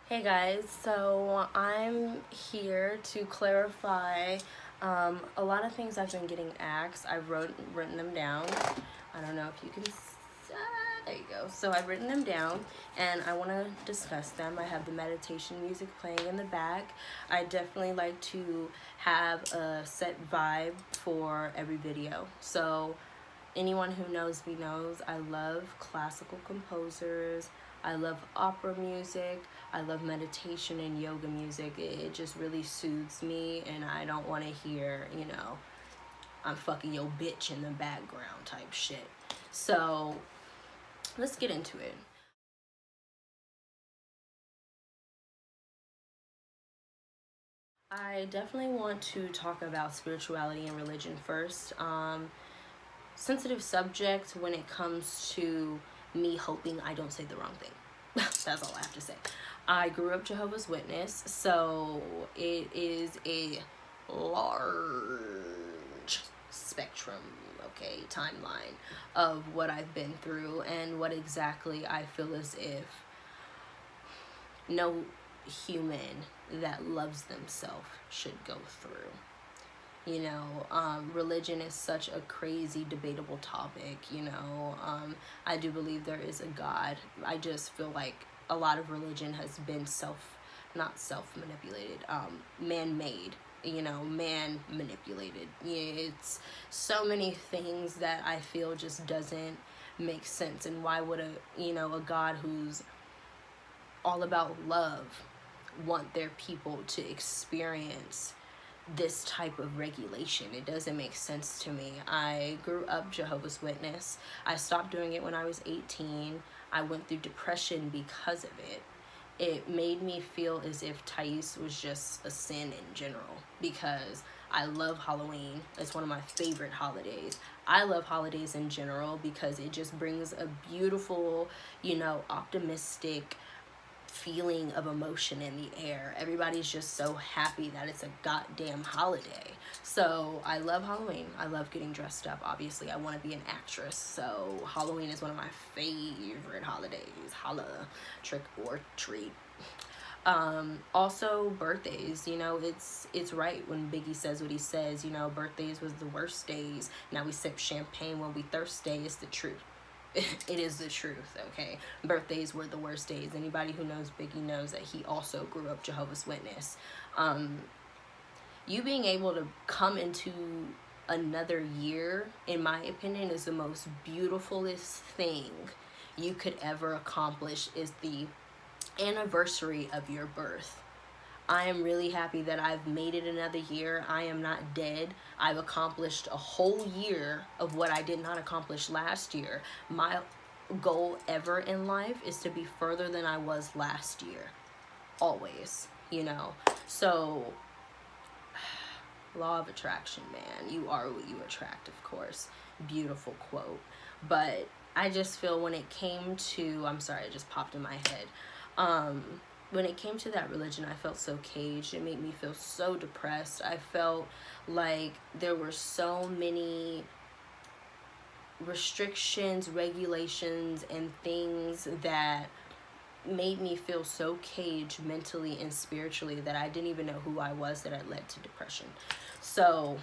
Hey guys, so I'm here to clarify a lot of things I've been getting asked. I've written them down. I don't know if you can. There you go. So I've written them down, and I want to discuss them. I have the meditation music playing in the back. I definitely like to have a set vibe for every video. So anyone who knows me knows I love classical composers. I love opera music. I love meditation and yoga music. It just really soothes me, and I don't want to hear, I'm fucking your bitch in the background type shit. So let's get into it. I definitely want to talk about spirituality and religion first. Sensitive subject when it comes to me hoping I don't say the wrong thing. That's all I have to say. I grew up Jehovah's Witness, so it is a large spectrum, okay, timeline of what I've been through and what exactly I feel as if no human that loves themselves should go through. Religion is such a crazy, debatable topic. I do believe there is a God. I just feel like a lot of religion has been not self-manipulated, man-made, man manipulated. It's so many things that I feel just doesn't make sense. And why would a God who's all about love want their people to experience this type of regulation? It doesn't make sense to me. I grew up Jehovah's Witness. I stopped doing it when I was 18. I went through depression because of it. It made me feel as if Thais was just a sin in general, because I love Halloween. It's one of my favorite holidays. I love holidays in general because it just brings a beautiful, optimistic feeling of emotion in the air. Everybody's just so happy that it's a goddamn holiday. So I love Halloween. I love getting dressed up. Obviously, I want to be an actress. So Halloween is one of my favorite holidays. Holla, trick or treat. Also birthdays, it's right when Biggie says what he says. Birthdays was the worst days. Now we sip champagne when we thirsty. It's the truth. It is the truth, okay? Birthdays were the worst days. Anybody who knows Biggie knows that he also grew up Jehovah's Witness. You being able to come into another year, in my opinion, is the most beautifulest thing you could ever accomplish, is the anniversary of your birth. I am really happy that I've made it another year. I am not dead. I've accomplished a whole year of what I did not accomplish last year. My goal ever in life is to be further than I was last year. Always, So, law of attraction, man. You are what you attract, of course. Beautiful quote. But I just feel when it came to, I'm sorry, it just popped in my head. When it came to that religion, I felt so caged. It made me feel so depressed. I felt like there were so many restrictions, regulations, and things that made me feel so caged mentally and spiritually that I didn't even know who I was, that it led to depression. So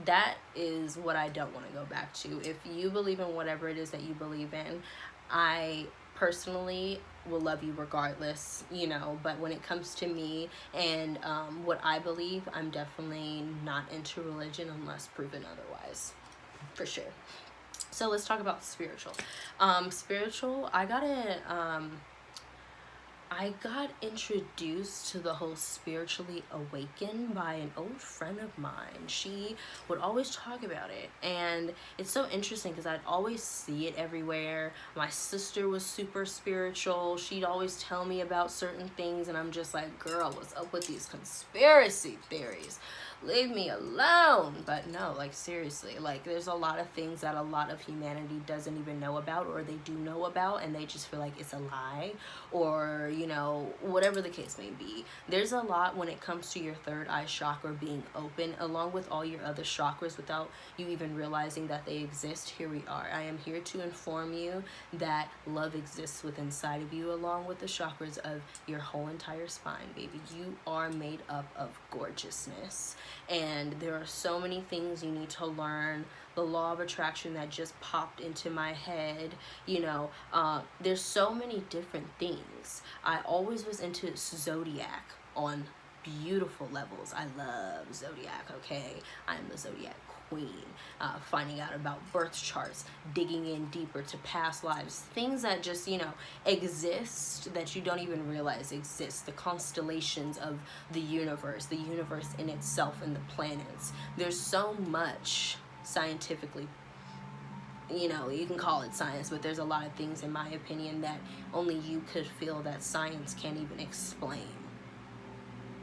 that is what I don't want to go back to. If you believe in whatever it is that you believe in, I personally will love you regardless, but when it comes to me and what I believe, I'm definitely not into religion unless proven otherwise, for sure. So let's talk about spiritual. Spiritual, I got introduced to the whole spiritually awakened by an old friend of mine. She would always talk about it, and it's so interesting because I'd always see it everywhere. My sister was super spiritual. She'd always tell me about certain things, and I'm just like, girl, what's up with these conspiracy theories? leave me alone. But no, like seriously, like there's a lot of things that a lot of humanity doesn't even know about, or they do know about and they just feel like it's a lie, or you know, whatever the case may be. There's a lot when it comes to your third eye chakra being open along with all your other chakras without you even realizing that they exist. Here we are. I am here to inform you that love exists within inside of you along with the chakras of your whole entire spine, baby. You are made up of gorgeousness, and there are so many things you need to learn. The law of attraction that just popped into my head, you know, there's so many different things. I always was into zodiac on beautiful levels. I love zodiac, okay? I am the zodiac queen. Finding out about birth charts, digging in deeper to past lives, things that just, you know, exist that you don't even realize exist. The constellations of the universe in itself, and the planets. There's so much scientifically, you know, you can call it science, but there's a lot of things, in my opinion, that only you could feel that science can't even explain,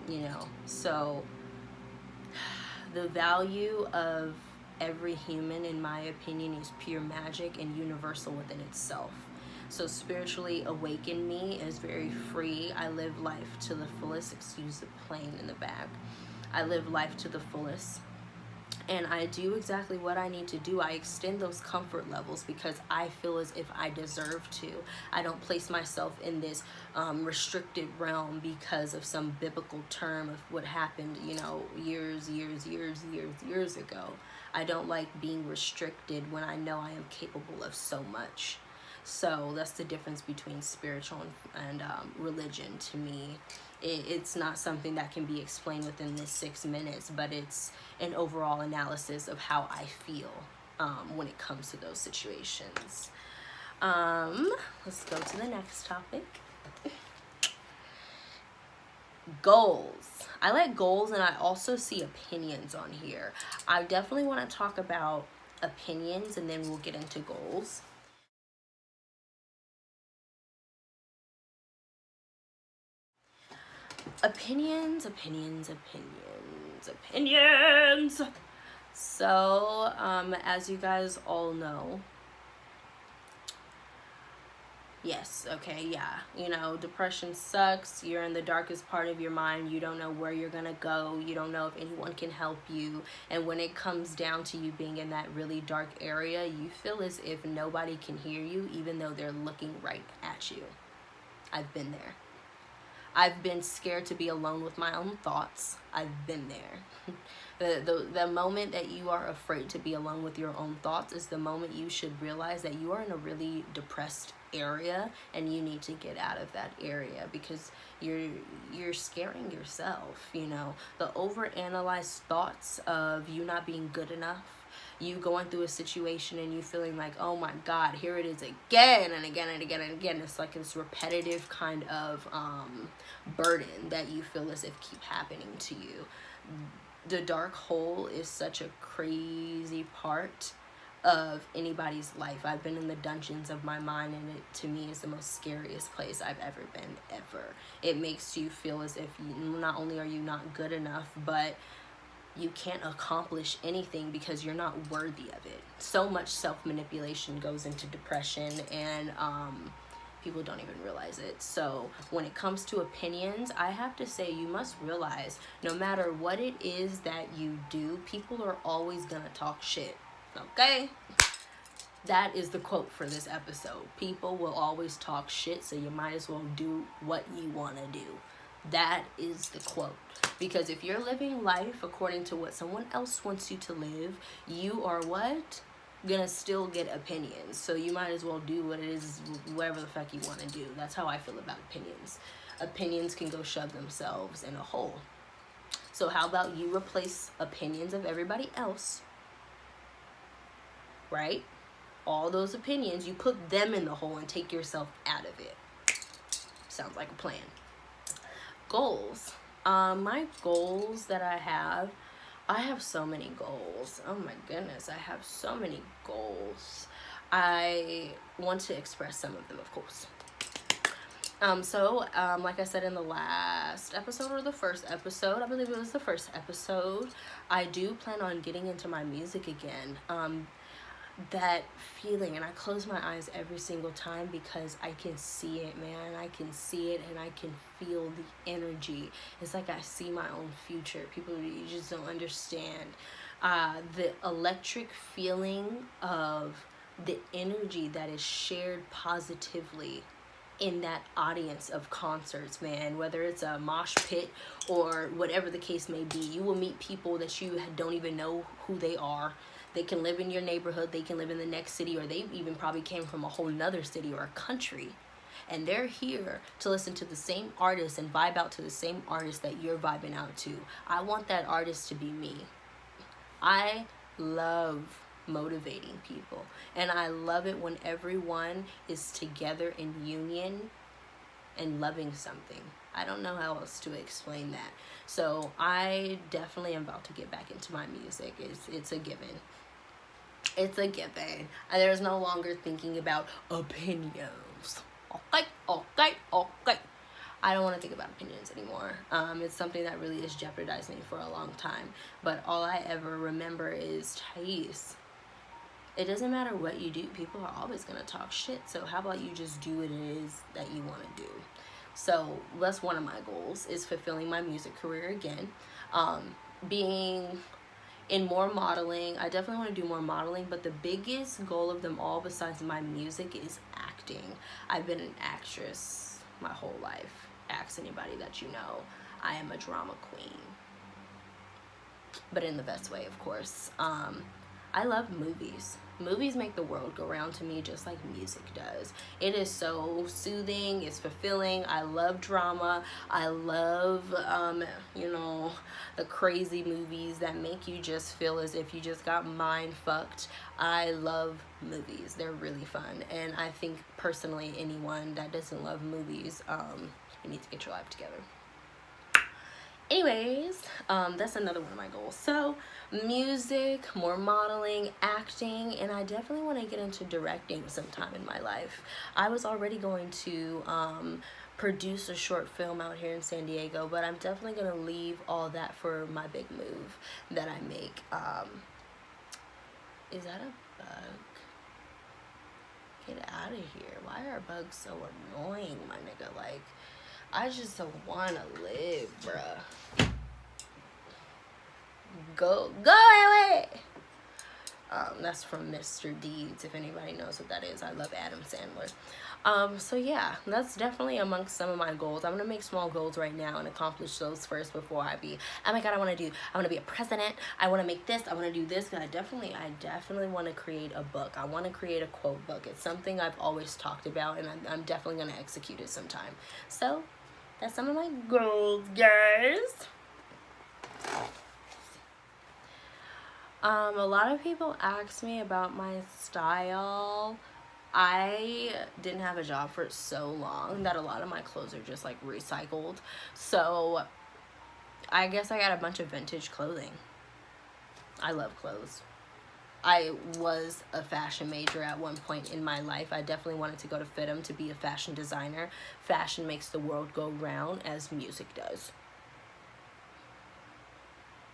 you know. So the value of every human, in my opinion, is pure magic and universal within itself. So spiritually awakened me is very free. I live life to the fullest. Excuse the plane in the back. I live life to the fullest. And I do exactly what I need to do. I extend those comfort levels because I feel as if I deserve to. I don't place myself in this restricted realm because of some biblical term of what happened, you know, years ago. I don't like being restricted when I know I am capable of so much. So that's the difference between spiritual and religion to me. It's not something that can be explained within this 6 minutes, but it's an overall analysis of how I feel when it comes to those situations. Let's go to the next topic. Goals. I like goals, and I also see opinions on here. I definitely want to talk about opinions, and then we'll get into goals. Opinions. So, as you guys all know, yes, okay, yeah, you know, depression sucks. You're in the darkest part of your mind. You don't know where you're gonna go. You don't know if anyone can help you. And when it comes down to you being in that really dark area, you feel as if nobody can hear you, even though they're looking right at you. I've been there. I've been scared to be alone with my own thoughts. I've been there. The moment that you are afraid to be alone with your own thoughts is the moment you should realize that you are in a really depressed area and you need to get out of that area, because you're scaring yourself, you know. The overanalyzed thoughts of you not being good enough, you going through a situation and you feeling like, oh my God, here it is again and again and again and again. It's like this repetitive kind of burden that you feel as if keep happening to you. The dark hole is such a crazy part of anybody's life. I've been in the dungeons of my mind, and it to me is the most scariest place I've ever been, ever. It makes you feel as if not only are you not good enough, but you can't accomplish anything because you're not worthy of it. So much self-manipulation goes into depression, and people don't even realize it. So when it comes to opinions, I have to say you must realize no matter what it is that you do, people are always gonna talk shit, okay? That is the quote for this episode. People will always talk shit, so you might as well do what you want to do. That is the quote. Because if you're living life according to what someone else wants you to live, you are what? Gonna still get opinions. So you might as well do what it is, whatever the fuck you want to do. That's how I feel about opinions. Opinions can go shove themselves in a hole. So how about you replace opinions of everybody else, right? All those opinions, you put them in the hole and take yourself out of it. Sounds like a plan. Goals. My goals that I have so many goals. Oh my goodness, I have so many goals. I want to express some of them, of course. Like I said in the last episode or the first episode, I believe it was the first episode, I do plan on getting into my music again. That feeling, and I close my eyes every single time because I can see it, man. I can see it and I can feel the energy. It's like I see my own future. People, you just don't understand. The electric feeling of the energy that is shared positively in that audience of concerts, man. Whether it's a mosh pit or whatever the case may be, you will meet people that you don't even know who they are. They can live in your neighborhood, they can live in the next city, or they even probably came from a whole nother city or a country. And they're here to listen to the same artist and vibe out to the same artist that you're vibing out to. I want that artist to be me. I love motivating people. And I love it when everyone is together in union and loving something. I don't know how else to explain that. So I definitely am about to get back into my music. It's a given. It's a given. There's no longer thinking about opinions. Okay. I don't want to think about opinions anymore. It's something that really has jeopardized me for a long time. But all I ever remember is, Thais, it doesn't matter what you do. People are always going to talk shit. So how about you just do what it is that you want to do? So that's one of my goals, is fulfilling my music career again. Being in more modeling. I definitely want to do more modeling, but the biggest goal of them all besides my music is acting. I've been an actress my whole life. Ask anybody that you know. I am a drama queen. But in the best way, of course. I love movies. Movies make the world go round to me just like music does. It is so soothing. It's fulfilling. I love drama. I love, the crazy movies that make you just feel as if you just got mind fucked. I love movies. They're really fun. And I think personally, anyone that doesn't love movies, you need to get your life together. Anyways, that's another one of my goals. So music, more modeling, acting, and I definitely want to get into directing sometime in my life. I was already going to produce a short film out here in San Diego, but I'm definitely going to leave all that for my big move that I make. Is that a bug? Get out of here. Why are bugs so annoying, my nigga? Like, I just don't want to live, bruh. Go away. That's from Mr. Deeds, if anybody knows what that is. I love Adam Sandler. So yeah, that's definitely amongst some of my goals. I'm gonna make small goals right now and accomplish those first before I be, oh my god, I want to be a president. I want to make this. I want to do this. Cause I definitely want to create a book. I want to create a quote book. It's something I've always talked about, and I'm definitely gonna execute it sometime. So that's some of my goals, guys. A lot of people ask me about my style. I didn't have a job for so long that a lot of my clothes are just like recycled. So I guess I got a bunch of vintage clothing. I love clothes. I was a fashion major at one point in my life. I definitely wanted to go to FITM to be a fashion designer. Fashion makes the world go round as music does.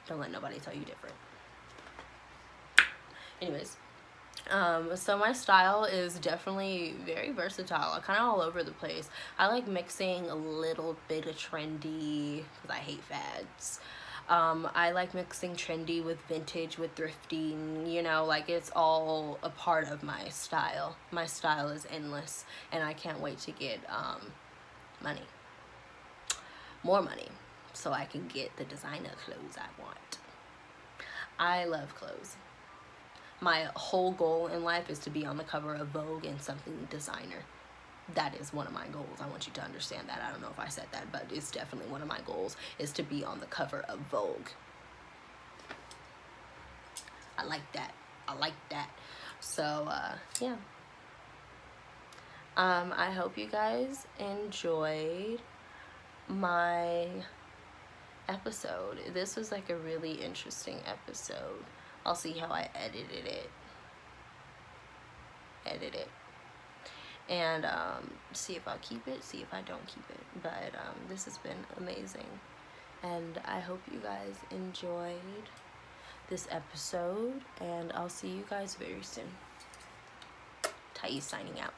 Don't let nobody tell you different. Anyways, so my style is definitely very versatile. Kind of all over the place. I like mixing a little bit of trendy because I hate fads. I like mixing trendy with vintage, with thrifting, like it's all a part of my style. My style is endless, and I can't wait to get money. More money, so I can get the designer clothes I want. I love clothes. My whole goal in life is to be on the cover of Vogue and something designer. That is one of my goals. I want you to understand that. I don't know if I said that, but it's definitely one of my goals, is to be on the cover of Vogue. I like that. So, yeah. I hope you guys enjoyed my episode. This was like a really interesting episode. I'll see how I edited it. and see if I'll keep it, see if I don't keep it. But this has been amazing, and I hope you guys enjoyed this episode, and I'll see you guys very soon. Thais signing out.